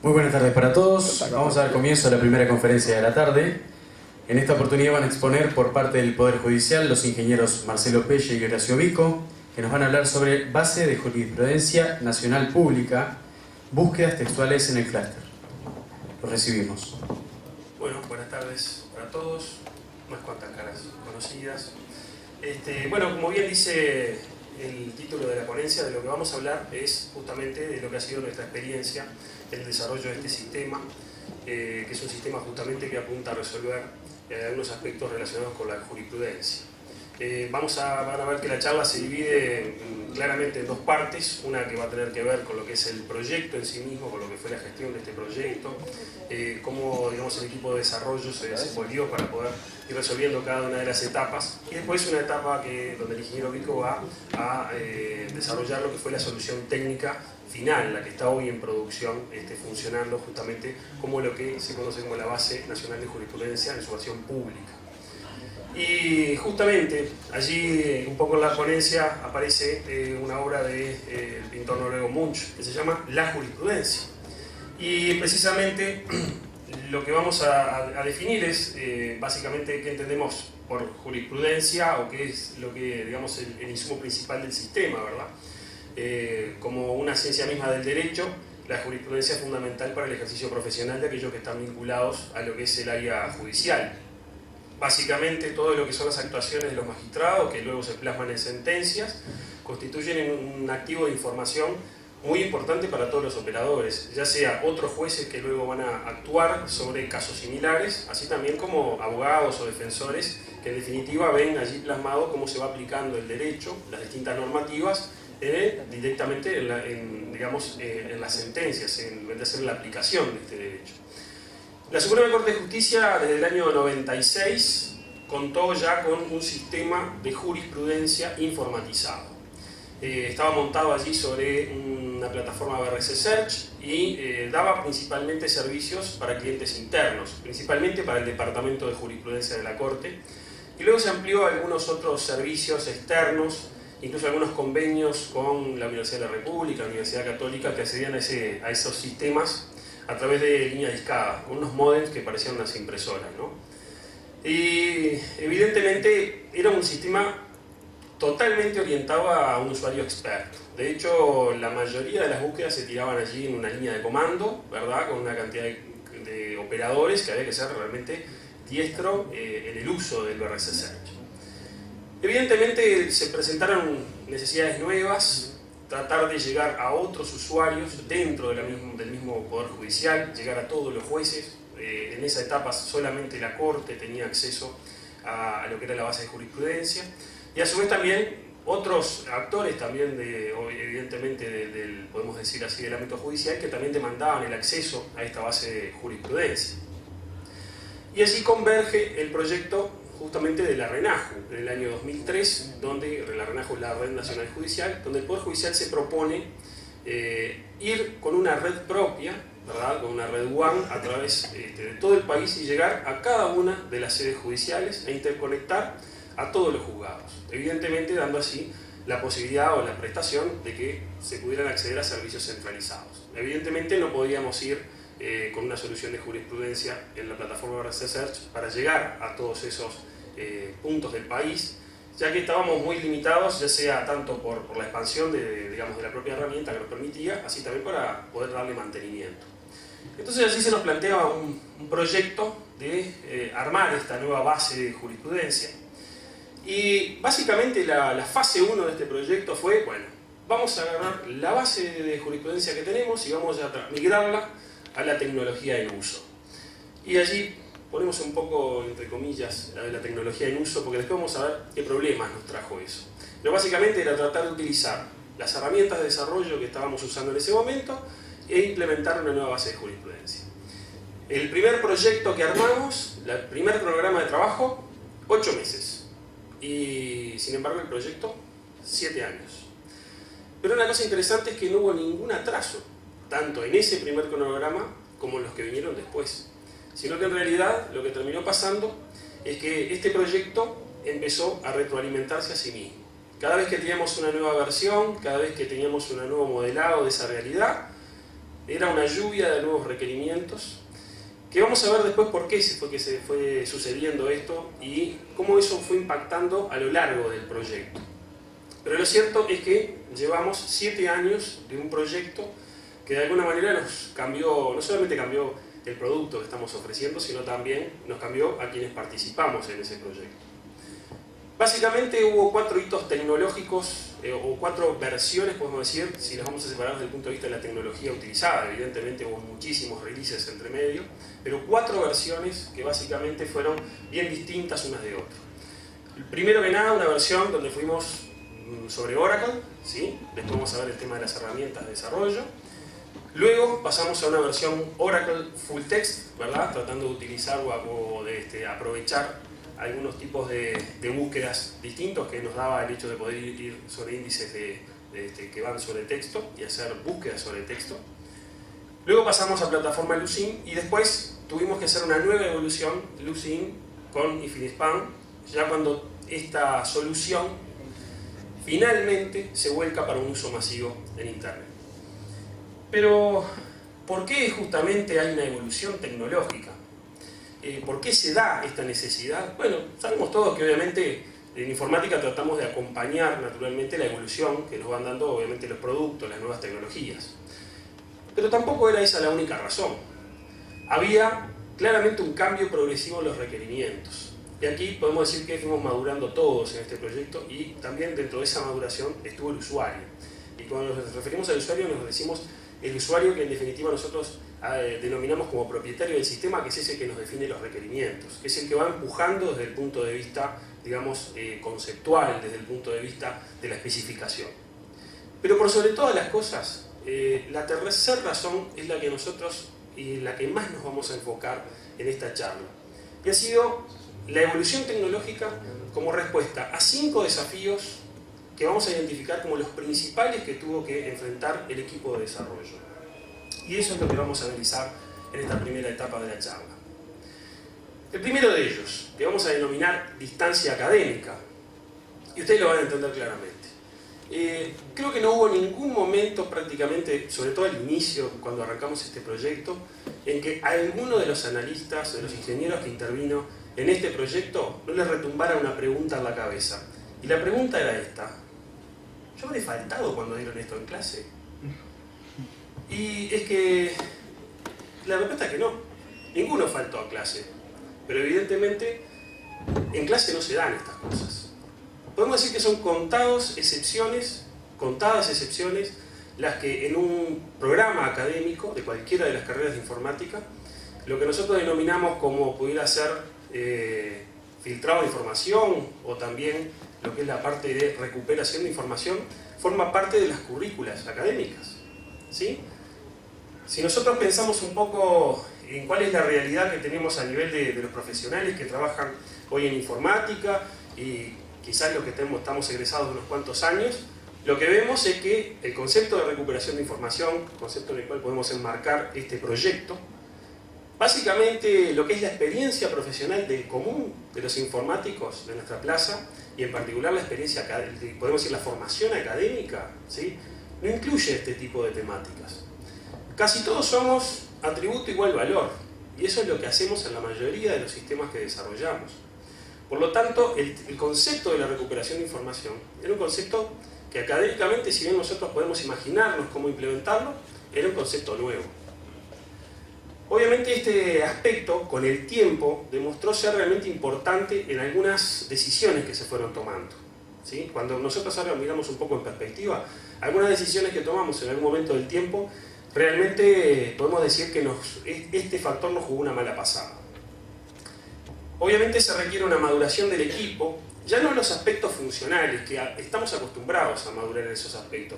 Muy buenas tardes para todos. Vamos a dar comienzo a la primera conferencia de la tarde. En esta oportunidad van a exponer por parte del Poder Judicial los ingenieros Marcelo Pelle y Horacio Vico, que nos van a hablar sobre base de jurisprudencia nacional pública, búsquedas textuales en el clúster. Los recibimos. Bueno, buenas tardes para todos, unas cuantas caras conocidas. Bueno, como bien dice el título de la ponencia, de lo que vamos a hablar es justamente de lo que ha sido nuestra experiencia en el desarrollo de este sistema, que es un sistema justamente que apunta a resolver algunos aspectos relacionados con la jurisprudencia. Van a ver que la charla se divide claramente en dos partes, una que va a tener que ver con lo que es el proyecto en sí mismo, con lo que fue la gestión de este proyecto, cómo digamos, el equipo de desarrollo se desenvolvió para poder ir resolviendo cada una de las etapas, y después una etapa donde el ingeniero Vico va a desarrollar lo que fue la solución técnica final, la que está hoy en producción, funcionando justamente como lo que se conoce como la Base Nacional de Jurisprudencia en su versión pública. Y justamente allí, un poco en la ponencia, aparece una obra del pintor noruego Munch, que se llama La Jurisprudencia. Y precisamente lo que vamos a definir es básicamente qué entendemos por jurisprudencia o qué es lo que, digamos, el insumo principal del sistema, ¿verdad? Como una ciencia misma del derecho, la jurisprudencia es fundamental para el ejercicio profesional de aquellos que están vinculados a lo que es el área judicial. Básicamente todo lo que son las actuaciones de los magistrados, que luego se plasman en sentencias, constituyen un activo de información muy importante para todos los operadores, ya sea otros jueces que luego van a actuar sobre casos similares, así también como abogados o defensores que en definitiva ven allí plasmado cómo se va aplicando el derecho, las distintas normativas, directamente en las sentencias, en vez de hacer la aplicación de este derecho. La Suprema Corte de Justicia desde el año 96 contó ya con un sistema de jurisprudencia informatizado. Estaba montado allí sobre una plataforma BRC Search y daba principalmente servicios para clientes internos, principalmente para el Departamento de Jurisprudencia de la Corte, y luego se amplió a algunos otros servicios externos, incluso algunos convenios con la Universidad de la República, la Universidad Católica, que accedían a esos sistemas a través de línea discada, con unos modems que parecían unas impresoras, ¿no? Y evidentemente era un sistema totalmente orientado a un usuario experto. De hecho, la mayoría de las búsquedas se tiraban allí en una línea de comando, ¿verdad? Con una cantidad de operadores que había que ser realmente diestro en el uso del BRC Search. Evidentemente se presentaron necesidades nuevas, tratar de llegar a otros usuarios dentro del mismo Poder Judicial, llegar a todos los jueces. En esa etapa solamente la Corte tenía acceso a lo que era la base de jurisprudencia, y a su vez también otros actores también evidentemente podemos decir así, del ámbito judicial, que también demandaban el acceso a esta base de jurisprudencia. Y así converge el proyecto justamente de la RENAJU, en el año 2003, donde la RENAJU es la Red Nacional Judicial, donde el Poder Judicial se propone ir con una red propia, ¿verdad? Con una red WAN a través de todo el país y llegar a cada una de las sedes judiciales e interconectar a todos los juzgados, evidentemente dando así la posibilidad o la prestación de que se pudieran acceder a servicios centralizados. Evidentemente no podíamos ir con una solución de jurisprudencia en la plataforma BRC Search para llegar a todos esos puntos del país, ya que estábamos muy limitados, ya sea tanto por la expansión de la propia herramienta que nos permitía, así también para poder darle mantenimiento. Entonces así se nos planteaba un proyecto de armar esta nueva base de jurisprudencia, y básicamente la fase 1 de este proyecto fue, bueno, vamos a agarrar la base de jurisprudencia que tenemos y vamos a migrarla a la tecnología en uso. Y allí ponemos un poco, entre comillas, la tecnología en uso, porque después vamos a ver qué problemas nos trajo eso. Pero básicamente era tratar de utilizar las herramientas de desarrollo que estábamos usando en ese momento e implementar una nueva base de jurisprudencia. El primer proyecto que armamos, el primer programa de trabajo, 8 meses. Y sin embargo el proyecto, 7 años. Pero una cosa interesante es que no hubo ningún atraso, tanto en ese primer cronograma como en los que vinieron después, sino que en realidad lo que terminó pasando es que este proyecto empezó a retroalimentarse a sí mismo. Cada vez que teníamos una nueva versión, cada vez que teníamos un nuevo modelado de esa realidad, era una lluvia de nuevos requerimientos, que vamos a ver después por qué se fue sucediendo esto y cómo eso fue impactando a lo largo del proyecto. Pero lo cierto es que llevamos 7 años de un proyecto que de alguna manera nos cambió, no solamente cambió el producto que estamos ofreciendo, sino también nos cambió a quienes participamos en ese proyecto. Básicamente hubo 4 hitos tecnológicos, o 4 versiones, podemos decir, si las vamos a separar desde el punto de vista de la tecnología utilizada. Evidentemente hubo muchísimos releases entre medio, pero 4 versiones que básicamente fueron bien distintas unas de otras. Primero que nada, una versión donde fuimos sobre Oracle, ¿sí? Después vamos a ver el tema de las herramientas de desarrollo. Luego pasamos a una versión Oracle Full Text, ¿verdad? Tratando de utilizar o de aprovechar algunos tipos de búsquedas distintos que nos daba el hecho de poder ir sobre índices que van sobre texto y hacer búsquedas sobre texto. Luego pasamos a plataforma Lucene y después tuvimos que hacer una nueva evolución, Lucene con InfiniSpan, ya cuando esta solución finalmente se vuelca para un uso masivo en Internet. Pero, ¿por qué justamente hay una evolución tecnológica? ¿Por qué se da esta necesidad? Bueno, sabemos todos que obviamente en informática tratamos de acompañar naturalmente la evolución que nos van dando obviamente los productos, las nuevas tecnologías. Pero tampoco era esa la única razón. Había claramente un cambio progresivo en los requerimientos. Y aquí podemos decir que fuimos madurando todos en este proyecto y también dentro de esa maduración estuvo el usuario. Y cuando nos referimos al usuario nos decimos el usuario que en definitiva nosotros denominamos como propietario del sistema, que es ese que nos define los requerimientos, que es el que va empujando desde el punto de vista, digamos, conceptual, desde el punto de vista de la especificación. Pero por sobre todas las cosas, la tercera razón es la que nosotros y la que más nos vamos a enfocar en esta charla. Y ha sido la evolución tecnológica como respuesta a 5 desafíos que vamos a identificar como los principales que tuvo que enfrentar el equipo de desarrollo. Y eso es lo que vamos a analizar en esta primera etapa de la charla. El primero de ellos, que vamos a denominar distancia académica, y ustedes lo van a entender claramente. Creo que no hubo ningún momento prácticamente, sobre todo al inicio, cuando arrancamos este proyecto, en que a alguno de los analistas, de los ingenieros que intervino en este proyecto, no les retumbara una pregunta en la cabeza. Y la pregunta era esta: ¿yo habré faltado cuando dieron esto en clase? Y es que la respuesta es que no. Ninguno faltó a clase. Pero evidentemente en clase no se dan estas cosas. Podemos decir que son contadas excepciones las que en un programa académico de cualquiera de las carreras de informática, lo que nosotros denominamos como pudiera ser filtrado de información o también lo que es la parte de recuperación de información, forma parte de las currículas académicas, ¿sí? Si nosotros pensamos un poco en cuál es la realidad que tenemos a nivel de los profesionales que trabajan hoy en informática y quizás los que estamos egresados de unos cuantos años, lo que vemos es que el concepto de recuperación de información, concepto en el cual podemos enmarcar este proyecto, básicamente lo que es la experiencia profesional del común de los informáticos de nuestra plaza y en particular la experiencia, podemos decir la formación académica, ¿sí? No incluye este tipo de temáticas. Casi todos somos atributo igual valor y eso es lo que hacemos en la mayoría de los sistemas que desarrollamos. Por lo tanto, el concepto de la recuperación de información era un concepto que académicamente, si bien nosotros podemos imaginarnos cómo implementarlo, era un concepto nuevo. Obviamente este aspecto, con el tiempo, demostró ser realmente importante en algunas decisiones que se fueron tomando, ¿sí? Cuando nosotros ahora miramos un poco en perspectiva, algunas decisiones que tomamos en algún momento del tiempo, realmente podemos decir que este factor nos jugó una mala pasada. Obviamente se requiere una maduración del equipo, ya no en los aspectos funcionales, que estamos acostumbrados a madurar en esos aspectos.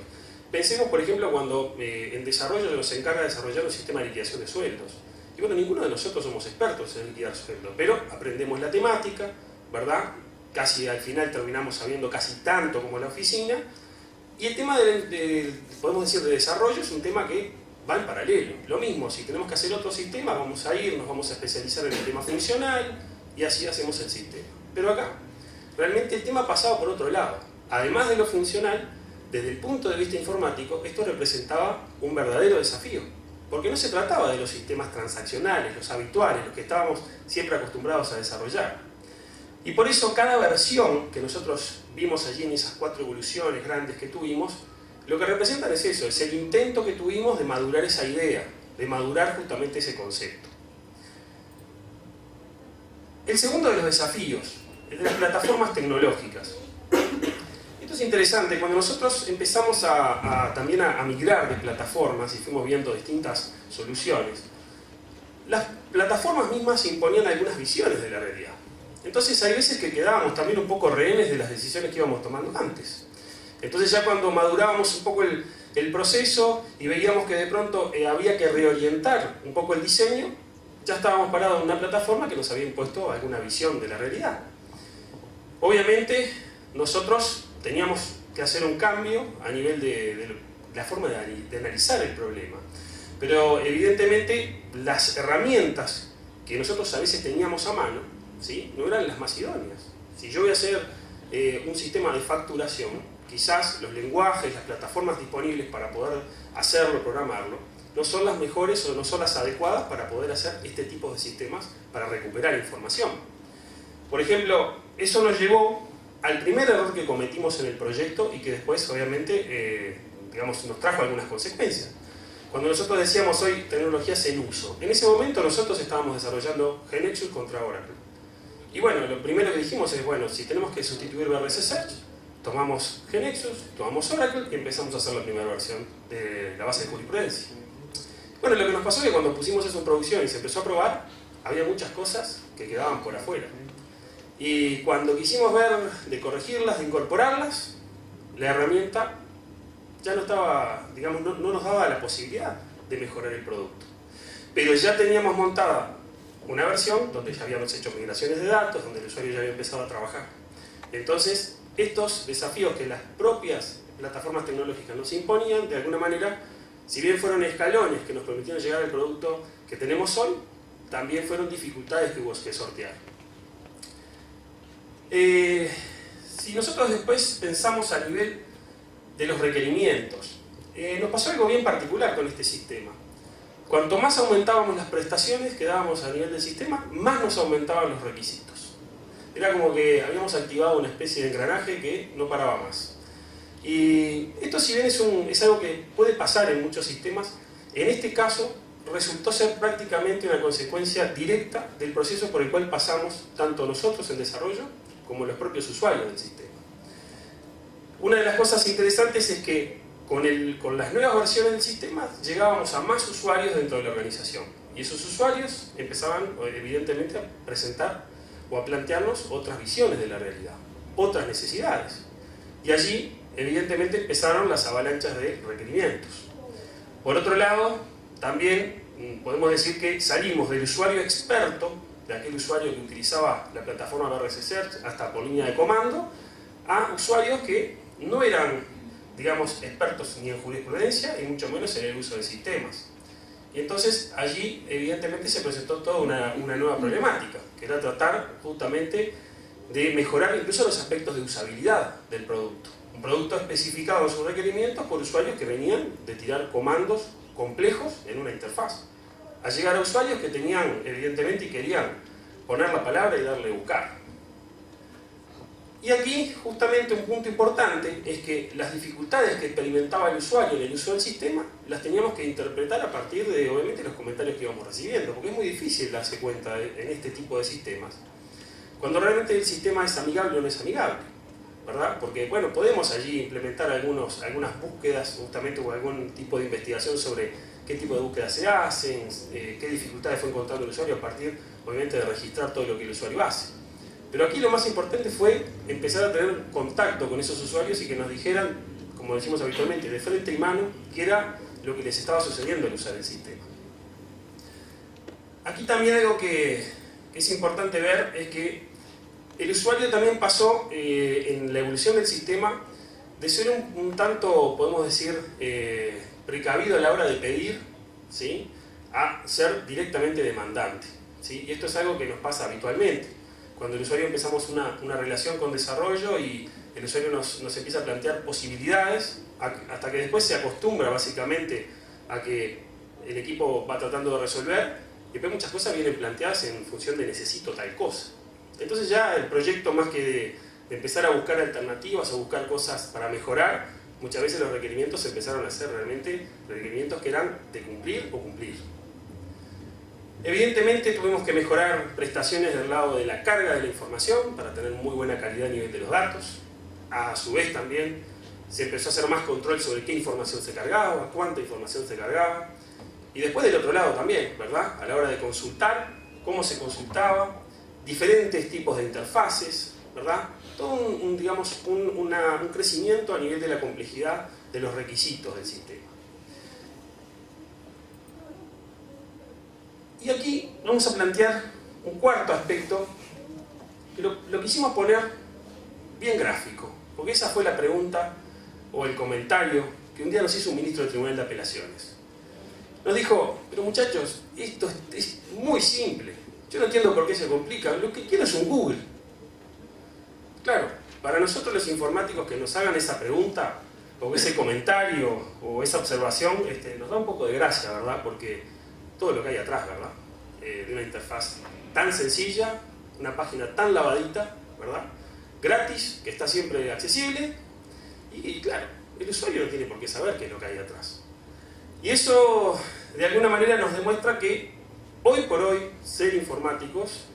Pensemos, por ejemplo, cuando en desarrollo se nos encarga de desarrollar un sistema de liquidación de sueldos. Y bueno, ninguno de nosotros somos expertos en liquidar sueldos, pero aprendemos la temática, ¿verdad? Casi al final terminamos sabiendo casi tanto como la oficina. Y el tema podemos decir, de desarrollo es un tema que va en paralelo. Lo mismo, si tenemos que hacer otro sistema, vamos a ir, nos vamos a especializar en el tema funcional y así hacemos el sistema. Pero acá, realmente el tema pasaba por otro lado. además de lo funcional, desde el punto de vista informático, esto representaba un verdadero desafío. Porque no se trataba de los sistemas transaccionales, los habituales, los que estábamos siempre acostumbrados a desarrollar. Y por eso cada versión que nosotros vimos allí en esas 4 evoluciones grandes que tuvimos, lo que representan es eso, es el intento que tuvimos de madurar esa idea, de madurar justamente ese concepto. El segundo de los desafíos, el de las plataformas tecnológicas. Esto es interesante, cuando nosotros empezamos también a migrar de plataformas y fuimos viendo distintas soluciones, las plataformas mismas imponían algunas visiones de la realidad. Entonces hay veces que quedábamos también un poco rehenes de las decisiones que íbamos tomando antes. Entonces ya cuando madurábamos un poco el proceso y veíamos que de pronto había que reorientar un poco el diseño, ya estábamos parados en una plataforma que nos había impuesto alguna visión de la realidad. Obviamente nosotros teníamos que hacer un cambio a nivel de la forma de analizar el problema. Pero evidentemente las herramientas que nosotros a veces teníamos a mano, ¿sí?, no eran las más idóneas. Si yo voy a hacer un sistema de facturación, quizás los lenguajes, las plataformas disponibles para poder hacerlo, programarlo, no son las mejores o no son las adecuadas para poder hacer este tipo de sistemas para recuperar información. Por ejemplo, eso nos llevó al primer error que cometimos en el proyecto y que después obviamente nos trajo algunas consecuencias. Cuando nosotros decíamos hoy tecnologías en uso, en ese momento nosotros estábamos desarrollando GeneXus contra Oracle. Y bueno, lo primero que dijimos es, bueno, si tenemos que sustituir BRC Search, tomamos GeneXus, tomamos Oracle y empezamos a hacer la primera versión de la base de jurisprudencia. Bueno, lo que nos pasó es que cuando pusimos eso en producción y se empezó a probar, había muchas cosas que quedaban por afuera. Y cuando quisimos ver de corregirlas, de incorporarlas, la herramienta ya no estaba, digamos, no nos daba la posibilidad de mejorar el producto. Pero ya teníamos montada una versión donde ya habíamos hecho migraciones de datos, donde el usuario ya había empezado a trabajar. Entonces, estos desafíos que las propias plataformas tecnológicas nos imponían, de alguna manera, si bien fueron escalones que nos permitieron llegar al producto que tenemos hoy, también fueron dificultades que hubo que sortear. Si nosotros después pensamos a nivel de los requerimientos, nos pasó algo bien particular con este sistema. Cuanto más aumentábamos las prestaciones que dábamos a nivel del sistema, más nos aumentaban los requisitos. Era como que habíamos activado una especie de engranaje que no paraba más. Y esto, si bien es algo que puede pasar en muchos sistemas, en este caso resultó ser prácticamente una consecuencia directa del proceso por el cual pasamos tanto nosotros en desarrollo como los propios usuarios del sistema. Una de las cosas interesantes es que con las nuevas versiones del sistema llegábamos a más usuarios dentro de la organización. Y esos usuarios empezaban evidentemente a presentar o a plantearnos otras visiones de la realidad, otras necesidades. Y allí evidentemente empezaron las avalanchas de requerimientos. Por otro lado, también podemos decir que salimos del usuario experto, de aquel usuario que utilizaba la plataforma BRC Search hasta por línea de comando, a usuarios que no eran, digamos, expertos ni en jurisprudencia y mucho menos en el uso de sistemas. Y entonces allí evidentemente se presentó toda una nueva problemática, que era tratar justamente de mejorar incluso los aspectos de usabilidad del producto. Un producto especificado en sus requerimientos por usuarios que venían de tirar comandos complejos en una interfaz, a llegar a usuarios que tenían, evidentemente, y querían poner la palabra y darle buscar. Y aquí, justamente, un punto importante es que las dificultades que experimentaba el usuario en el uso del sistema las teníamos que interpretar a partir de, obviamente, los comentarios que íbamos recibiendo, porque es muy difícil darse cuenta en este tipo de sistemas cuando realmente el sistema es amigable o no es amigable, ¿verdad? Porque, bueno, podemos allí implementar algunas búsquedas, justamente, o algún tipo de investigación sobre qué tipo de búsquedas se hacen, qué dificultades fue encontrando el usuario a partir, obviamente, de registrar todo lo que el usuario hace. Pero aquí lo más importante fue empezar a tener contacto con esos usuarios y que nos dijeran, como decimos habitualmente, de frente y mano, qué era lo que les estaba sucediendo al usar el sistema. Aquí también algo que es importante ver es que el usuario también pasó en la evolución del sistema de ser un tanto, podemos decir, precavido a la hora de pedir, ¿sí?, a ser directamente demandante, ¿sí? Y esto es algo que nos pasa habitualmente. Cuando el usuario empezamos una relación con desarrollo y el usuario nos empieza a plantear posibilidades, hasta que después se acostumbra básicamente a que el equipo va tratando de resolver, y después muchas cosas vienen planteadas en función de necesito tal cosa. Entonces ya el proyecto, más que de empezar a buscar alternativas o buscar cosas para mejorar, muchas veces los requerimientos empezaron a ser realmente requerimientos que eran de cumplir o cumplir. Evidentemente tuvimos que mejorar prestaciones del lado de la carga de la información para tener muy buena calidad a nivel de los datos. A su vez también se empezó a hacer más control sobre qué información se cargaba, cuánta información se cargaba. Y después del otro lado también, ¿verdad? A la hora de consultar, cómo se consultaba, diferentes tipos de interfaces, ¿verdad? Todo un crecimiento a nivel de la complejidad de los requisitos del sistema. Y aquí vamos a plantear un cuarto aspecto que lo quisimos poner bien gráfico, porque esa fue la pregunta o el comentario que un día nos hizo un ministro del Tribunal de Apelaciones. Nos dijo, pero muchachos, esto es muy simple, yo no entiendo por qué se complica, lo que quiero es un Google. Claro, para nosotros los informáticos que nos hagan esa pregunta, o ese comentario, o esa observación, nos da un poco de gracia, ¿verdad? Porque todo lo que hay atrás, ¿verdad? De una interfaz tan sencilla, una página tan lavadita, ¿verdad? Gratis, que está siempre accesible, y claro, el usuario no tiene por qué saber qué es lo que hay atrás. Y eso, de alguna manera, nos demuestra que hoy por hoy, ser informáticos,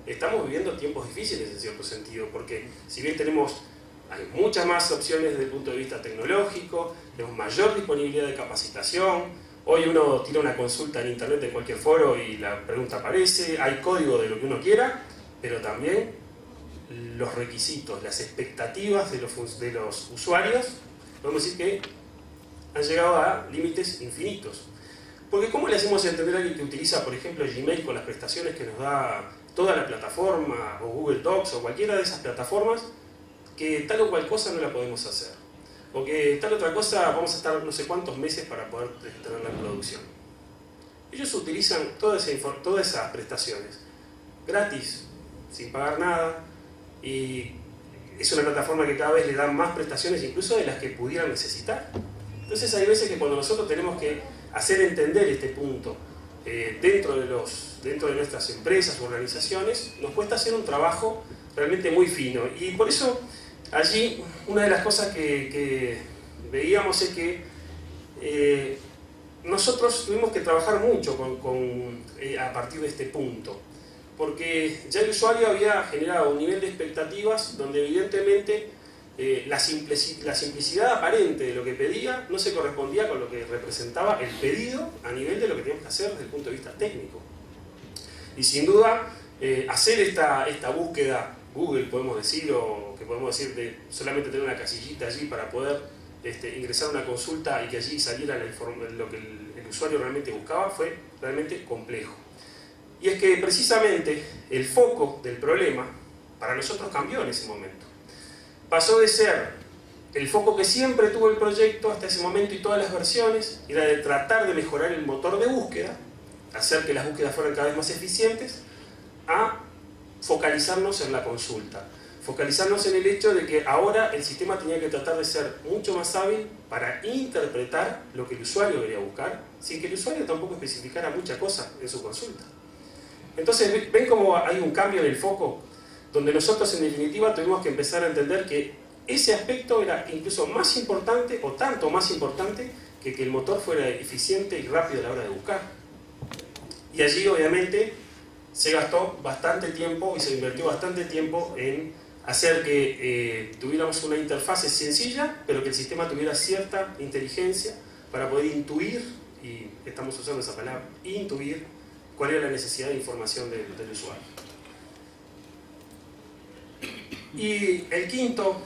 estamos viviendo tiempos difíciles en cierto sentido, porque si bien hay muchas más opciones desde el punto de vista tecnológico, tenemos mayor disponibilidad de capacitación, hoy uno tira una consulta en internet de cualquier foro y la pregunta aparece, hay código de lo que uno quiera, pero también los requisitos, las expectativas de los usuarios, podemos decir que han llegado a límites infinitos. Porque ¿cómo le hacemos entender a alguien que utiliza, por ejemplo, Gmail con las prestaciones que nos da toda la plataforma, o Google Docs, o cualquiera de esas plataformas, que tal o cual cosa no la podemos hacer? O que tal otra cosa vamos a estar no sé cuántos meses para poder tenerla en producción. Ellos utilizan todas esas prestaciones gratis, sin pagar nada, y es una plataforma que cada vez le da más prestaciones incluso de las que pudieran necesitar. Entonces hay veces que cuando nosotros tenemos que hacer entender este punto dentro de nuestras empresas o organizaciones, nos cuesta hacer un trabajo realmente muy fino. Y por eso allí una de las cosas que veíamos es que nosotros tuvimos que trabajar mucho a partir de este punto, porque ya el usuario había generado un nivel de expectativas donde evidentemente la simplicidad aparente de lo que pedía no se correspondía con lo que representaba el pedido a nivel de lo que teníamos que hacer desde el punto de vista técnico. Y sin duda, hacer esta búsqueda Google, podemos decir, o que podemos decir de solamente tener una casillita allí para poder ingresar una consulta y que allí saliera lo que el usuario realmente buscaba, fue realmente complejo. Y es que precisamente el foco del problema para nosotros cambió en ese momento. Pasó de ser el foco que siempre tuvo el proyecto hasta ese momento y todas las versiones, era de tratar de mejorar el motor de búsqueda, hacer que las búsquedas fueran cada vez más eficientes, a focalizarnos en la consulta. Focalizarnos en el hecho de que ahora el sistema tenía que tratar de ser mucho más hábil para interpretar lo que el usuario quería buscar, sin que el usuario tampoco especificara mucha cosa en su consulta. Entonces, ¿ven cómo hay un cambio en el foco? Donde nosotros en definitiva tuvimos que empezar a entender que ese aspecto era incluso más importante o tanto más importante que el motor fuera eficiente y rápido a la hora de buscar. Y allí obviamente se gastó bastante tiempo y se invirtió bastante tiempo en hacer que tuviéramos una interfase sencilla, pero que el sistema tuviera cierta inteligencia para poder intuir, y estamos usando esa palabra, intuir cuál era la necesidad de información del usuario. Y el quinto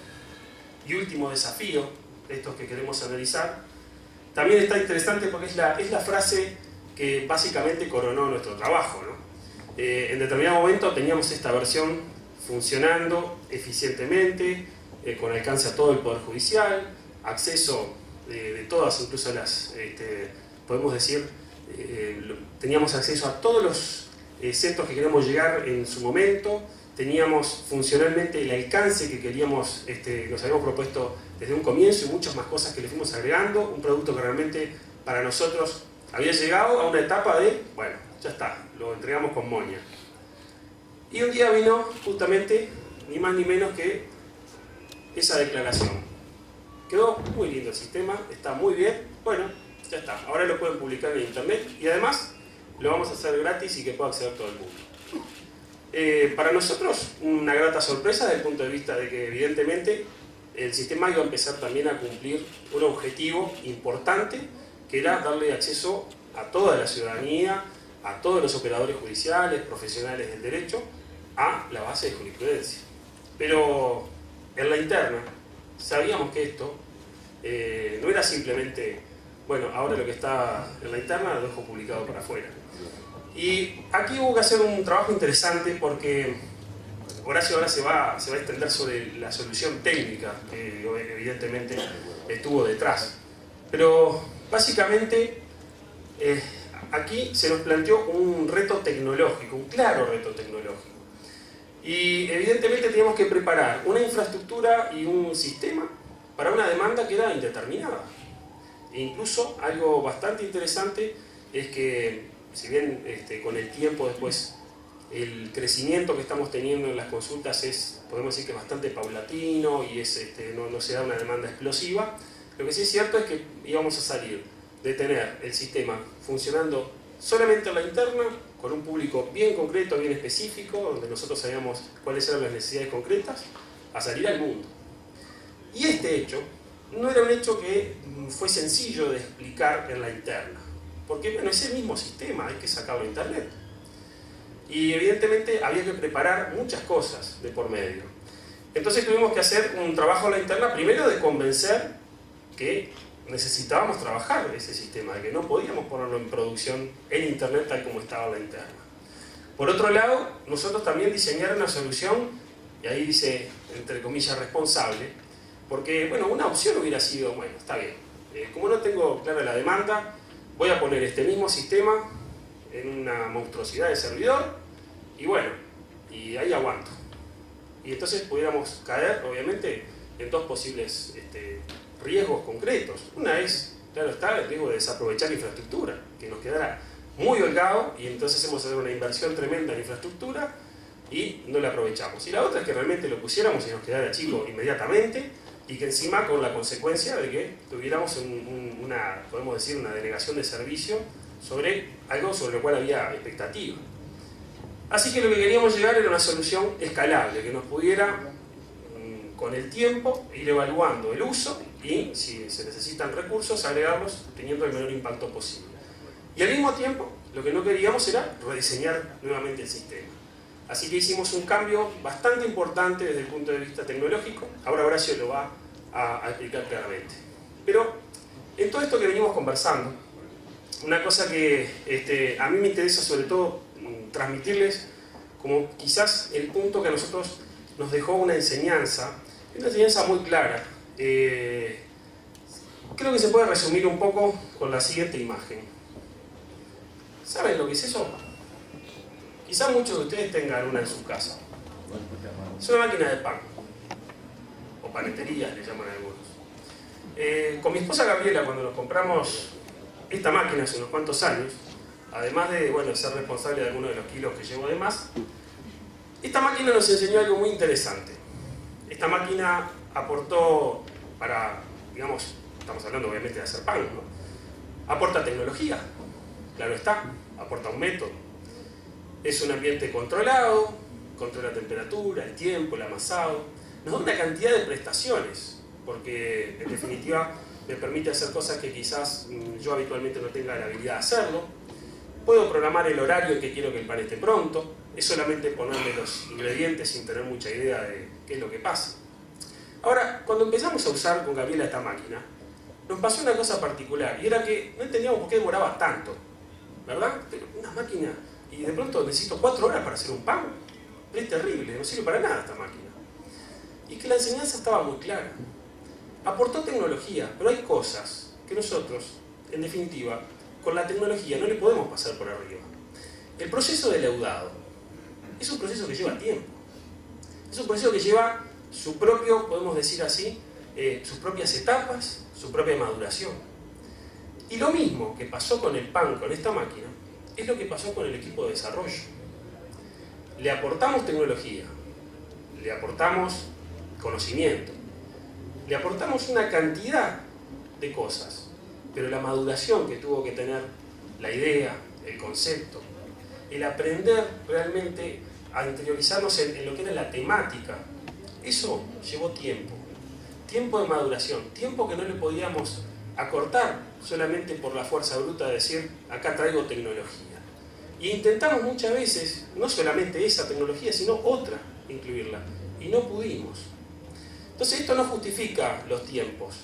y último desafío, de estos que queremos analizar, también está interesante porque es la frase que básicamente coronó nuestro trabajo, ¿no? En determinado momento teníamos esta versión funcionando eficientemente, con alcance a todo el Poder Judicial, acceso de todas, incluso las, podemos decir, teníamos acceso a todos los centros que queríamos llegar en su momento, teníamos funcionalmente el alcance que queríamos, nos habíamos propuesto desde un comienzo y muchas más cosas que le fuimos agregando, un producto que realmente para nosotros había llegado a una etapa de, bueno, ya está, lo entregamos con moña. Y un día vino justamente, ni más ni menos que esa declaración. Quedó muy lindo el sistema, está muy bien, bueno, ya está, ahora lo pueden publicar en internet y además lo vamos a hacer gratis y que pueda acceder todo el mundo. Para nosotros una grata sorpresa desde el punto de vista de que evidentemente el sistema iba a empezar también a cumplir un objetivo importante, que era darle acceso a toda la ciudadanía, a todos los operadores judiciales, profesionales del derecho, a la base de jurisprudencia. Pero en la interna sabíamos que esto no era simplemente, bueno, ahora lo que está en la interna lo dejo publicado para afuera. Y aquí hubo que hacer un trabajo interesante porque Horacio ahora se va a extender sobre la solución técnica que evidentemente estuvo detrás. Pero básicamente aquí se nos planteó un reto tecnológico, un claro reto tecnológico. Y evidentemente teníamos que preparar una infraestructura y un sistema para una demanda que era indeterminada. E incluso algo bastante interesante es que, si bien con el tiempo después el crecimiento que estamos teniendo en las consultas es, podemos decir que bastante paulatino y no se da una demanda explosiva, lo que sí es cierto es que íbamos a salir de tener el sistema funcionando solamente en la interna, con un público bien concreto, bien específico, donde nosotros sabíamos cuáles eran las necesidades concretas, a salir al mundo. Y este hecho no era un hecho que fue sencillo de explicar en la interna, porque bueno, es el mismo sistema, hay que sacarlo a internet. Y evidentemente había que preparar muchas cosas de por medio. Entonces tuvimos que hacer un trabajo en la interna, primero de convencer que necesitábamos trabajar ese sistema, de que no podíamos ponerlo en producción en internet tal como estaba en la interna. Por otro lado, nosotros también diseñar una solución, y ahí dice, entre comillas, responsable, porque bueno, una opción hubiera sido, bueno, está bien, como no tengo clara la demanda, voy a poner este mismo sistema en una monstruosidad de servidor, y bueno, y ahí aguanto. Y entonces pudiéramos caer, obviamente, en dos posibles riesgos concretos. Una es, claro está, el riesgo de desaprovechar infraestructura, que nos quedara muy holgado y entonces hemos hecho una inversión tremenda en infraestructura y no la aprovechamos. Y la otra es que realmente lo pusiéramos y nos quedara chico inmediatamente y que encima con la consecuencia de que tuviéramos podemos decir, una denegación de servicio sobre algo sobre lo cual había expectativa. Así que lo que queríamos llegar era una solución escalable, que nos pudiera con el tiempo ir evaluando el uso y si se necesitan recursos agregarlos teniendo el menor impacto posible. Y al mismo tiempo lo que no queríamos era rediseñar nuevamente el sistema. Así que hicimos un cambio bastante importante desde el punto de vista tecnológico. Ahora Horacio lo va a explicar claramente. Pero en todo esto que venimos conversando, una cosa que a mí me interesa sobre todo transmitirles como quizás el punto que a nosotros nos dejó una enseñanza muy clara. Creo que se puede resumir un poco con la siguiente imagen. ¿Saben lo que es eso? Quizás muchos de ustedes tengan una en su casa. Es una máquina de pan. O paneterías le llaman algunos. Con mi esposa Gabriela, cuando nos compramos esta máquina hace unos cuantos años, además de ser responsable de algunos de los kilos que llevo de más, esta máquina nos enseñó algo muy interesante. Esta máquina aportó para, digamos, estamos hablando obviamente de hacer pan, ¿no? Aporta tecnología, claro está, aporta un método. Es un ambiente controlado, controla la temperatura, el tiempo, el amasado. Nos da una cantidad de prestaciones, porque en definitiva me permite hacer cosas que quizás yo habitualmente no tenga la habilidad de hacerlo. Puedo programar el horario en que quiero que el pan esté pronto. Es solamente ponerle los ingredientes sin tener mucha idea de qué es lo que pasa. Ahora, cuando empezamos a usar con Gabriela esta máquina, nos pasó una cosa particular, y era que no entendíamos por qué demoraba tanto, ¿verdad? Pero una máquina, y de pronto necesito 4 horas para hacer un pan. Es terrible, no sirve para nada esta máquina. Y que la enseñanza estaba muy clara. Aportó tecnología, pero hay cosas que nosotros, en definitiva, con la tecnología no le podemos pasar por arriba. El proceso de leudado es un proceso que lleva tiempo. Es un proceso que lleva su propio, podemos decir así, sus propias etapas, su propia maduración. Y lo mismo que pasó con el pan, con esta máquina, es lo que pasó con el equipo de desarrollo. Le aportamos tecnología, le aportamos conocimiento, le aportamos una cantidad de cosas, pero la maduración que tuvo que tener la idea, el concepto, el aprender realmente a interiorizarnos en lo que era la temática, eso llevó tiempo. Tiempo de maduración, tiempo que no le podíamos acortar solamente por la fuerza bruta de decir, acá traigo tecnología. Y intentamos muchas veces, no solamente esa tecnología, sino otra, incluirla. Y no pudimos. Entonces esto no justifica los tiempos.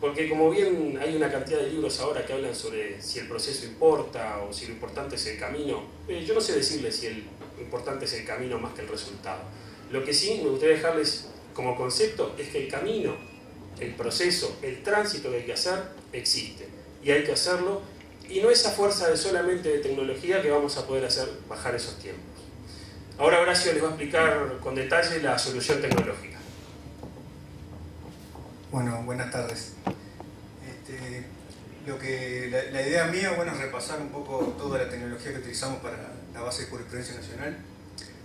Porque como bien hay una cantidad de libros ahora que hablan sobre si el proceso importa o si lo importante es el camino, yo no sé decirles si lo importante es el camino más que el resultado. Lo que sí me gustaría dejarles como concepto es que el camino, el proceso, el tránsito que hay que hacer, existe. Y hay que hacerlo, y no esa fuerza de solamente de tecnología que vamos a poder hacer bajar esos tiempos. Ahora Horacio les va a explicar con detalle la solución tecnológica. Bueno, buenas tardes. La idea mía, bueno, es repasar un poco toda la tecnología que utilizamos para la base de jurisprudencia nacional.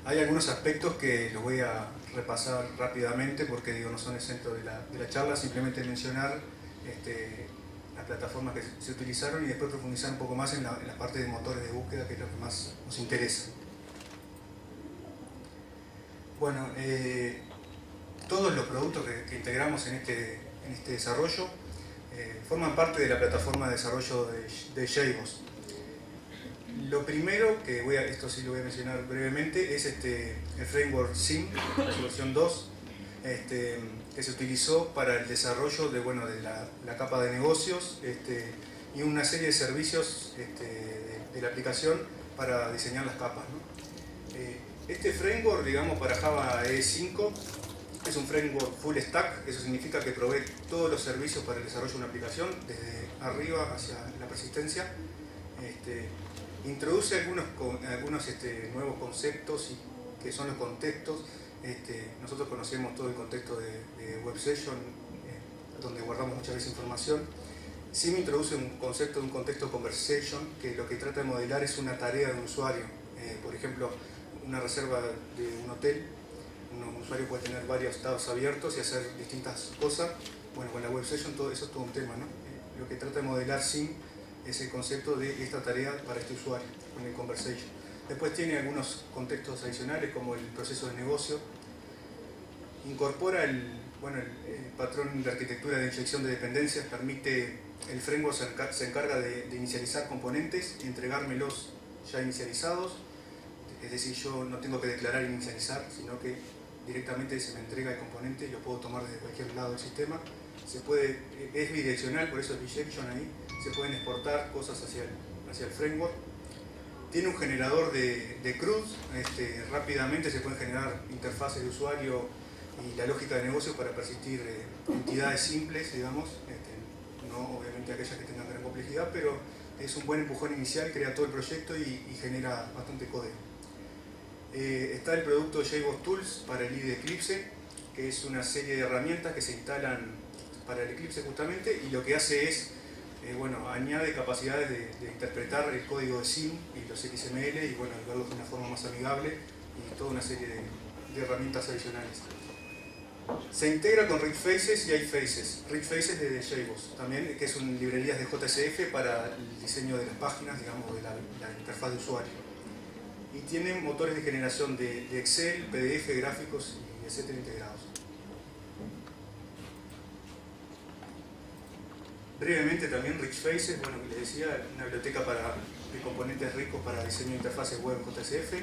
Hay algunos aspectos que los voy a repasar rápidamente porque no son el centro de la charla, simplemente mencionar las plataformas que se utilizaron y después profundizar un poco más en la parte de motores de búsqueda, que es lo que más nos interesa. Bueno, todos los productos que integramos en este desarrollo forman parte de la plataforma de desarrollo de JBoss. Lo primero, esto sí lo voy a mencionar brevemente, es el framework SIM, su versión 2, que se utilizó para el desarrollo de la capa de negocios y una serie de servicios de la aplicación para diseñar las capas, ¿no? Este framework, digamos, para Java E5 es un framework full stack, eso significa que provee todos los servicios para el desarrollo de una aplicación, desde arriba hacia la persistencia. Introduce algunos nuevos conceptos que son los contextos. Nosotros conocemos todo el contexto de Web Session, donde guardamos muchas veces información. SIM introduce un concepto de un contexto conversation, que lo que trata de modelar es una tarea de un usuario. Por ejemplo, una reserva de un hotel, un usuario puede tener varios tabs abiertos y hacer distintas cosas. Bueno, con la Web Session todo eso es todo un tema, ¿no? Lo que trata de modelar SIM es el concepto de esta tarea para este usuario, con el conversation. Después tiene algunos contextos adicionales como el proceso de negocio. Incorpora el patrón de arquitectura de inyección de dependencias, el framework se encarga de inicializar componentes y entregármelos ya inicializados. Es decir, yo no tengo que declarar inicializar, sino que directamente se me entrega el componente y lo puedo tomar desde cualquier lado del sistema. Es bidireccional, por eso es bijection ahí. Se pueden exportar cosas hacia el framework. Tiene un generador de CRUD, rápidamente se pueden generar interfaces de usuario y la lógica de negocio para persistir entidades simples, digamos, no obviamente aquellas que tengan gran complejidad, pero es un buen empujón inicial, crea todo el proyecto y genera bastante código. Está el producto JBoss Tools para el IDE Eclipse, que es una serie de herramientas que se instalan para el Eclipse justamente, y lo que hace es, añade capacidades de interpretar el código de SIM y los XML y verlos de una forma más amigable y toda una serie de herramientas adicionales. Se integra con RichFaces y iFaces. RichFaces de JBoss también, que son librerías de JSF para el diseño de las páginas, digamos, de la interfaz de usuario. Y tienen motores de generación de Excel, PDF, gráficos y etcétera integrados. Brevemente también RichFaces, les decía, una biblioteca de componentes ricos para diseño de interfaces web en JSF.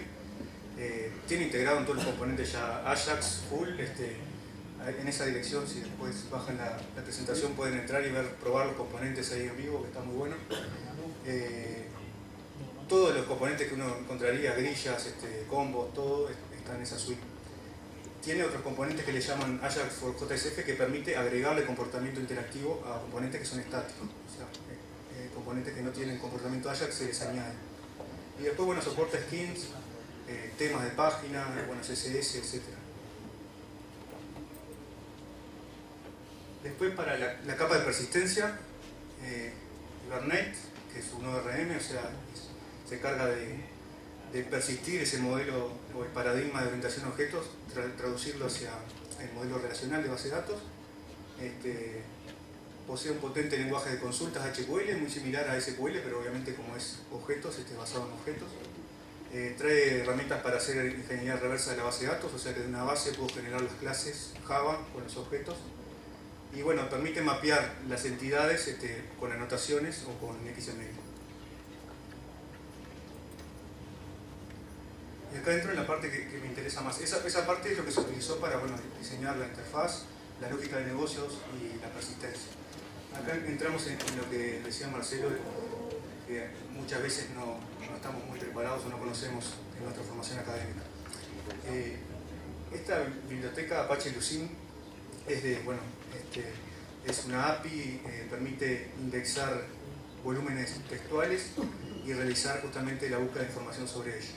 Tiene integrado en todos los componentes ya Ajax, full. En esa dirección, si después bajan la presentación, pueden entrar y probar los componentes ahí en vivo, que está muy bueno. Todos los componentes que uno encontraría, grillas, combos, todo está en esa suite. Tiene otros componentes que le llaman Ajax for JSF, que permite agregarle comportamiento interactivo a componentes que son estáticos. O sea, componentes que no tienen comportamiento Ajax se les añade. Y después, soporta skins, temas de página, CSS, etc. Después para la capa de persistencia, Hibernate, que es un ORM, o sea, se encarga de persistir ese modelo o el paradigma de orientación a objetos, traducirlo hacia el modelo relacional de base de datos. Posee un potente lenguaje de consultas HQL, muy similar a SQL, pero obviamente como es objetos, basado en objetos. Trae herramientas para hacer ingeniería reversa de la base de datos, o sea que de una base puedo generar las clases Java con los objetos. Y bueno, permite mapear las entidades con anotaciones o con XML. Y acá entro en la parte que me interesa más. Esa parte es lo que se utilizó para diseñar la interfaz, la lógica de negocios y la persistencia. Acá entramos en lo que decía Marcelo, que muchas veces no estamos muy preparados o no conocemos en nuestra formación académica. Esta biblioteca Apache Lucene es una API, permite indexar volúmenes textuales y realizar justamente la búsqueda de información sobre ello.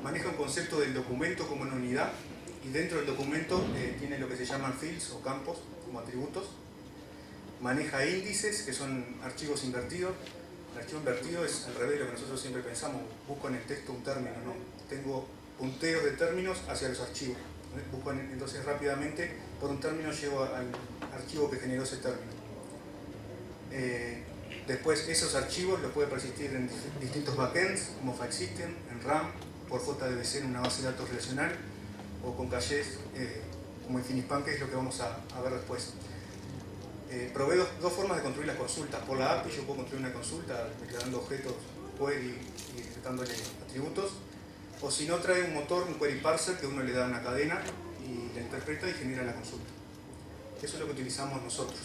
Maneja un concepto del documento como una unidad y dentro del documento tiene lo que se llaman fields o campos como atributos. Maneja índices, que son archivos invertidos. El archivo invertido es al revés de lo que nosotros siempre pensamos. Busco en el texto un término, no. Tengo punteos de términos hacia los archivos. Busco entonces rápidamente, por un término llego al archivo que generó ese término. Después esos archivos los puede persistir en distintos backends, como file system, en RAM, por JDBC en una base de datos relacional, o con caches como Infinispan, que es lo que vamos a ver después. Provee dos formas de construir las consultas. Por la API yo puedo construir una consulta declarando objetos query y dándole atributos, o si no trae un motor, un query parser, que uno le da una cadena y la interpreta y genera la consulta. Eso es lo que utilizamos nosotros.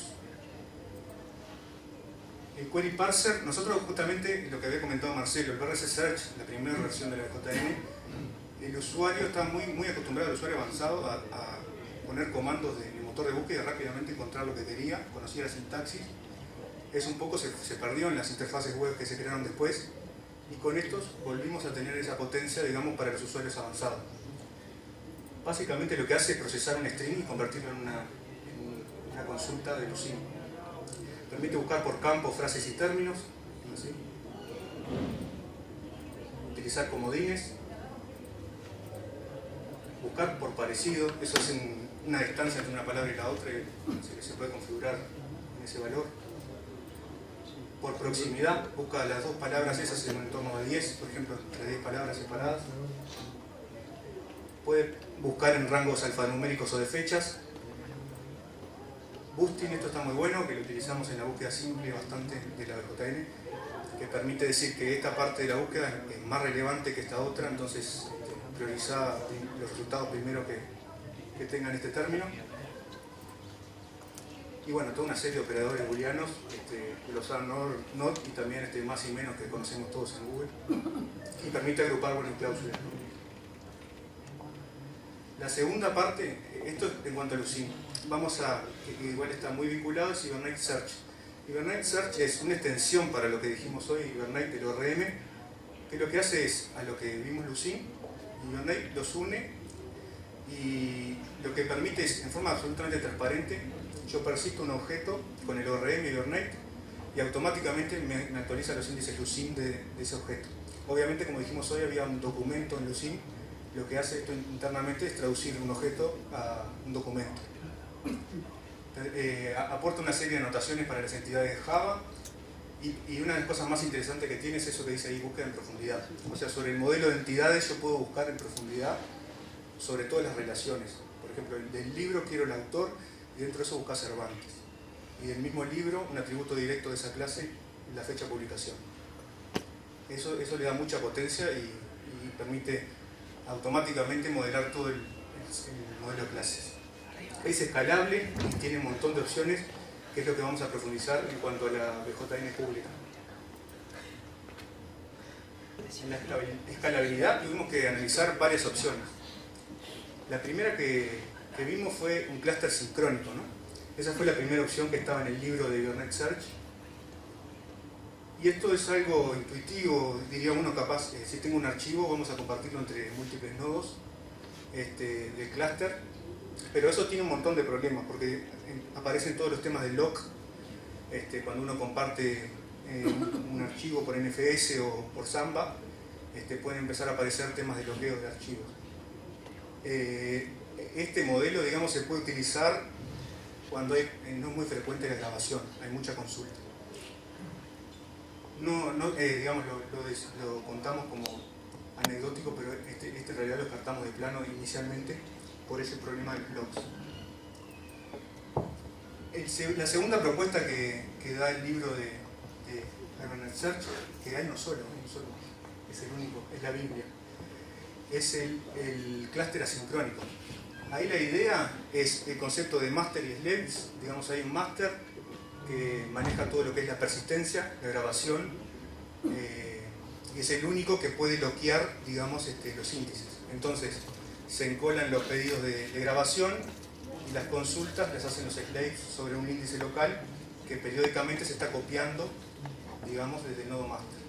El query parser, nosotros justamente lo que había comentado Marcelo, el BRC Search, la primera versión de la JN, el usuario está muy acostumbrado, el usuario avanzado, a poner comandos de motor de búsqueda y rápidamente encontrar lo que quería, conocía la sintaxis. Es un poco, se perdió en las interfaces web que se crearon después, y con estos volvimos a tener esa potencia, digamos, para los usuarios avanzados. Básicamente lo que hace es procesar un string y convertirlo en una consulta de Lucene. Permite buscar por campo frases y términos, ¿sí? Utilizar comodines, buscar por parecido, eso es una distancia entre una palabra y la otra, y se puede configurar en ese valor. Por proximidad, busca las dos palabras esas en un entorno de 10, por ejemplo, entre 10 palabras separadas. Puede buscar en rangos alfanuméricos o de fechas. Boosting, esto está muy bueno, que lo utilizamos en la búsqueda simple bastante de la BJN, que permite decir que esta parte de la búsqueda es más relevante que esta otra, entonces prioriza los resultados primero que tengan este término. Y bueno, toda una serie de operadores booleanos, glosar not y también más y menos que conocemos todos en Google, y permite agrupar cláusulas. La segunda parte, esto es en cuanto a Lucene. Que igual está muy vinculado, es Hibernate Search. Hibernate Search es una extensión para lo que dijimos hoy, Hibernate del ORM, que lo que hace es, a lo que vimos Lucene, Hibernate los une y lo que permite es, en forma absolutamente transparente, yo persisto un objeto con el ORM Hibernate y automáticamente me actualiza los índices Lucene de ese objeto. Obviamente, como dijimos hoy, había un documento en Lucene. Lo que hace esto internamente es traducir un objeto a un documento. Aporta una serie de anotaciones para las entidades Java y una de las cosas más interesantes que tiene es eso que dice ahí, búsqueda en profundidad. O sea, sobre el modelo de entidades yo puedo buscar en profundidad sobre todas las relaciones. Por ejemplo, del libro quiero el autor y dentro de eso buscar Cervantes. Y del mismo libro, un atributo directo de esa clase, la fecha de publicación. Eso le da mucha potencia y permite automáticamente modelar todo el modelo de clases. Es escalable y tiene un montón de opciones, que es lo que vamos a profundizar en cuanto a la BJN pública. En la escalabilidad tuvimos que analizar varias opciones. La primera que vimos fue un clúster sincrónico, ¿no? Esa fue la primera opción que estaba en el libro de Hibernate Search. Y esto es algo intuitivo, diría uno capaz, si tengo un archivo vamos a compartirlo entre múltiples nodos de clúster Pero eso tiene un montón de problemas, porque aparecen todos los temas de lock, cuando uno comparte un archivo por NFS o por Samba, pueden empezar a aparecer temas de bloqueo de archivos. Este modelo, digamos, se puede utilizar cuando no es muy frecuente la grabación, hay mucha consulta. Digamos, lo contamos como anecdótico, pero en realidad lo descartamos de plano inicialmente por ese problema del logs. La segunda propuesta que da el libro de Hibernate Search, que hay no solo, es el único, es la Biblia, es el clúster asincrónico. Ahí la idea es el concepto de master y slaves. Digamos, hay un master que maneja todo lo que es la persistencia, la grabación, y es el único que puede bloquear, digamos, los índices. Entonces, se encolan los pedidos de grabación y las consultas las hacen los slaves sobre un índice local que periódicamente se está copiando, digamos, desde el nodo master.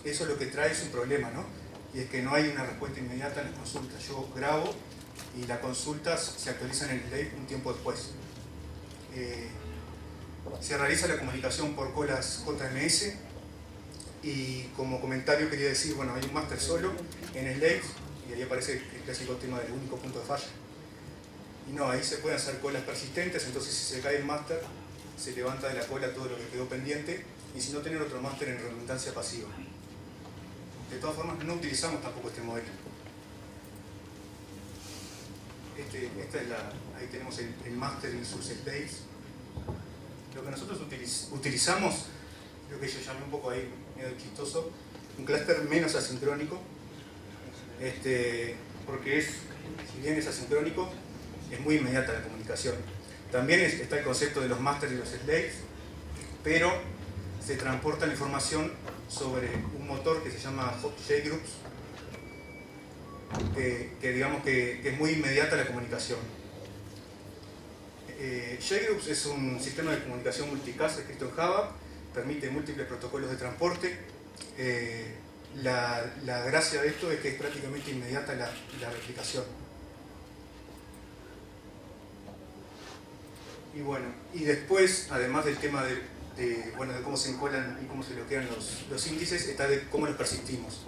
Eso lo que trae es un problema, ¿no? Y es que no hay una respuesta inmediata en las consultas. Yo grabo y las consultas se actualizan en el slave un tiempo después. Se realiza la comunicación por colas JMS y como comentario quería decir, bueno, hay un master solo en slaves y ahí aparece el clásico tema del único punto de falla. Y no, ahí se pueden hacer colas persistentes, entonces si se cae el master, se levanta de la cola todo lo que quedó pendiente, y si no, tener otro master en redundancia pasiva. De todas formas, no utilizamos tampoco este modelo. Ahí tenemos el master y sus slaves. Lo que nosotros utilizamos, lo que yo llamé un poco ahí medio chistoso, un clúster menos asincrónico, porque si bien es asincrónico, es muy inmediata la comunicación. También está el concepto de los masters y los slaves, pero se transporta la información sobre un motor que se llama JGroups, que digamos que es muy inmediata la comunicación. JGroups es un sistema de comunicación multicast escrito en Java, permite múltiples protocolos de transporte. La gracia de esto es que es prácticamente inmediata la replicación. Y bueno, y después, además del tema de cómo se encolan y cómo se bloquean los índices, está de cómo los persistimos.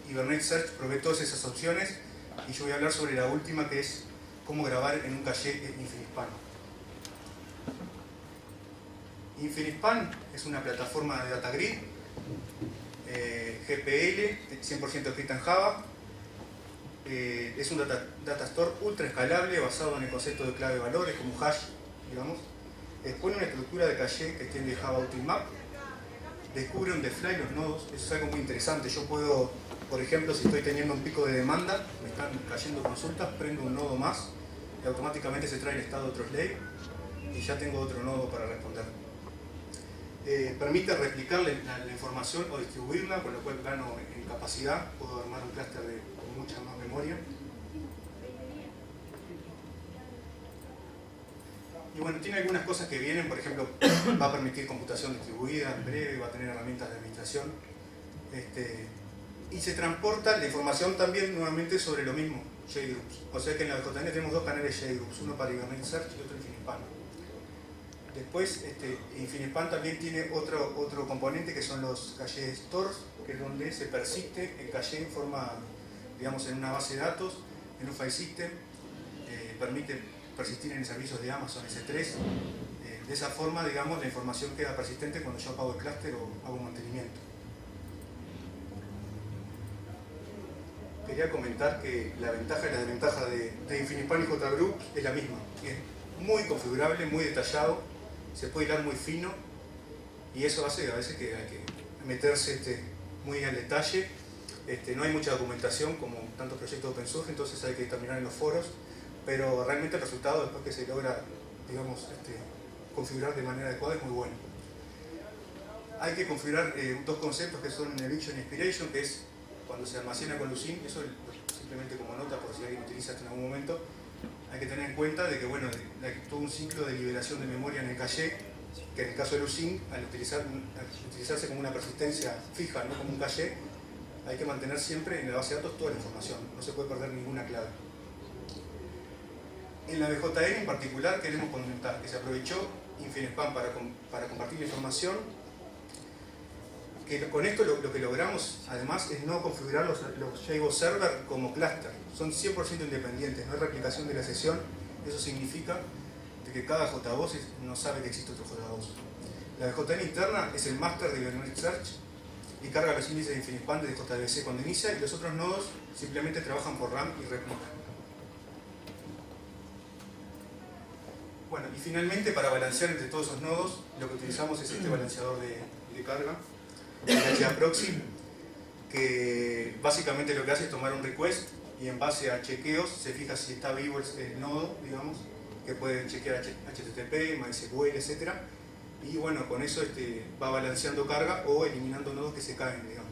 Hibernate Search provee todas esas opciones y yo voy a hablar sobre la última, que es cómo grabar en un caché InfiniSpan. InfiniSpan es una plataforma de data grid, GPL, 100% escrita en Java. Es un data store ultra escalable basado en el concepto de clave de valores como hash, digamos. Expone una estructura de caché que extiende Java Ultimap. Descubre on the fly los nodos, eso es algo muy interesante. Yo puedo, por ejemplo, si estoy teniendo un pico de demanda, me están cayendo consultas, prendo un nodo más y automáticamente se trae el estado de otro slave y ya tengo otro nodo para responder. Permite replicar la información o distribuirla, con lo cual gano en capacidad, puedo armar un clúster con mucha más memoria. Y bueno, tiene algunas cosas que vienen, por ejemplo, va a permitir computación distribuida en breve, va a tener herramientas de administración. Y se transporta la información también nuevamente sobre lo mismo, JGroups. O sea que en la JN tenemos dos canales JGroups, uno para Hibernate Search y otro InfiniSpan. Después, InfiniSpan también tiene otro componente que son los caché stores, que es donde se persiste el caché en forma, digamos, en una base de datos, en un file system, permite persistir en servicios de Amazon S3. De esa forma, digamos, la información queda persistente cuando yo apago el clúster o hago un mantenimiento. Quería comentar que la ventaja y la desventaja de InfiniSpan y JGroups es la misma. Es muy configurable, muy detallado, se puede hilar muy fino y eso hace a veces que hay que meterse muy al detalle. No hay mucha documentación como tantos proyectos open source, entonces hay que terminar en los foros, pero realmente el resultado después que se logra, digamos, configurar de manera adecuada es muy bueno. Hay que configurar dos conceptos que son Eviction y Expiration, que es cuando se almacena con Lucene, eso simplemente como nota por si alguien utiliza esto en algún momento. Hay que tener en cuenta de que, bueno, hay todo un ciclo de liberación de memoria en el caché, que en el caso de Lucene, al utilizarse como una persistencia fija, no como un caché, hay que mantener siempre en la base de datos toda la información, no se puede perder ninguna clave. En la BJN en particular queremos comentar que se aprovechó Infinespam para compartir información, que con esto lo que logramos además es no configurar los JBoss Server como clúster, son 100% independientes, no hay replicación de la sesión, eso significa que cada JBoss no sabe que existe otro JBoss. La BJN interna es el master de Ibernet Search y carga los índices de Infinespam de JDBC cuando inicia, y los otros nodos simplemente trabajan por RAM y replican. Bueno, y finalmente, para balancear entre todos esos nodos, lo que utilizamos es este balanceador de carga, el HAProxy, que básicamente lo que hace es tomar un request y en base a chequeos se fija si está vivo el nodo, digamos, que puede chequear HTTP, MySQL, etc. Y bueno, con eso va balanceando carga o eliminando nodos que se caen, digamos.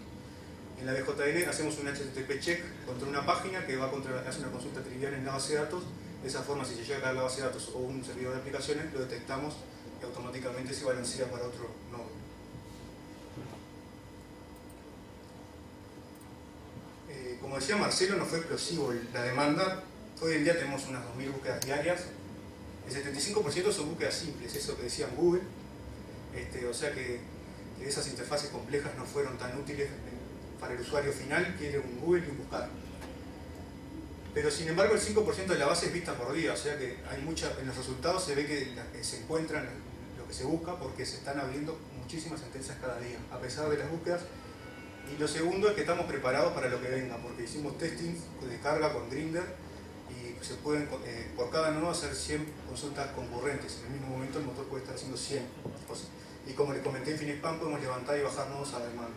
En la BJN hacemos un HTTP check contra una página que hace una consulta trivial en la base de datos. De esa forma, si se llega a caer la base de datos o un servidor de aplicaciones, lo detectamos y automáticamente se balancea para otro nodo. Como decía Marcelo, no fue explosivo la demanda. Hoy en día tenemos unas 2000 búsquedas diarias. El 75% son búsquedas simples, eso que decían Google. O sea que esas interfaces complejas no fueron tan útiles para el usuario final, quiere un Google y un buscar. Pero sin embargo el 5% de la base es vista por día, o sea que hay en los resultados se ve que se encuentran lo que se busca porque se están abriendo muchísimas sentencias cada día, a pesar de las búsquedas. Y lo segundo es que estamos preparados para lo que venga, porque hicimos testing de carga con Grindr y se pueden, por cada nodo, hacer 100 consultas concurrentes. En el mismo momento el motor puede estar haciendo 100 cosas. Y como les comenté en Infinespam, podemos levantar y bajar nodos a demanda.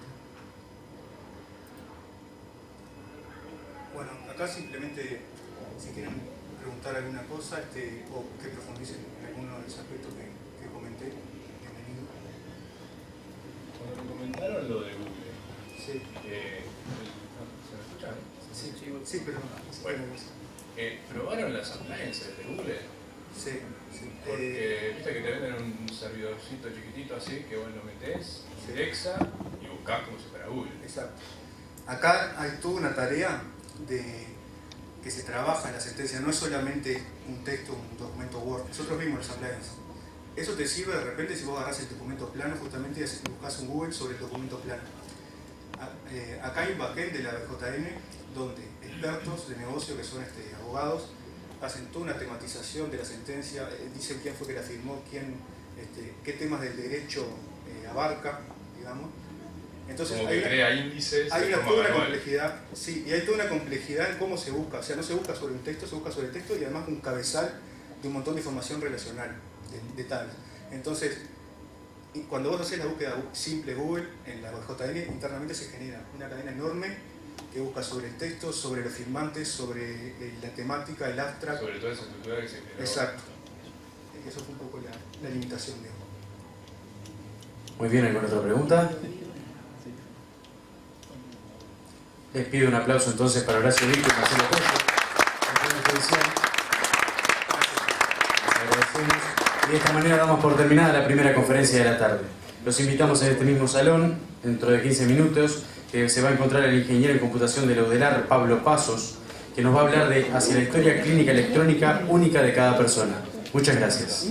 Bueno, acá simplemente, si quieren preguntar alguna cosa o que profundicen en alguno de los aspectos que comenté, bienvenido. Cuando me comentaron lo de Google, sí. ¿Se me escucha? Sí, pero... Bueno, ¿probaron las appliances de Google? Sí. Porque viste que te venden un servidorcito chiquitito así, que vos lo metés, Alexa, y buscás como si fuera Google. Exacto. Acá hay toda una tarea que se trabaja en la sentencia, no es solamente un texto, un documento Word. Nosotros vimos los appliances. Eso te sirve de repente si vos agarrás el documento plano justamente y buscas un Google sobre el documento plano. Acá hay un backend de la BJN donde expertos de negocio que son abogados hacen toda una tematización de la sentencia, dicen quién fue que la firmó, qué temas del derecho abarca, digamos. Entonces, como que crea índices. Hay toda una complejidad, sí, y hay toda una complejidad en cómo se busca. O sea, no se busca sobre un texto, se busca sobre el texto y además un cabezal de un montón de información relacional, de tablas. Entonces, cuando vos haces la búsqueda simple Google, en la JN internamente se genera una cadena enorme que busca sobre el texto, sobre los firmantes, sobre la temática, el abstract. Sobre toda esa estructura que se generó. Exacto. Eso fue un poco la limitación de Google. Muy bien, ¿alguna otra pregunta? Les pido un aplauso entonces para Horacio Vico y Marcelo Pelle. Les agradecemos. Y de esta manera damos por terminada la primera conferencia de la tarde. Los invitamos en este mismo salón, dentro de 15 minutos, que se va a encontrar el ingeniero en computación de la UDELAR, Pablo Pasos, que nos va a hablar de hacia la historia clínica electrónica única de cada persona. Muchas gracias.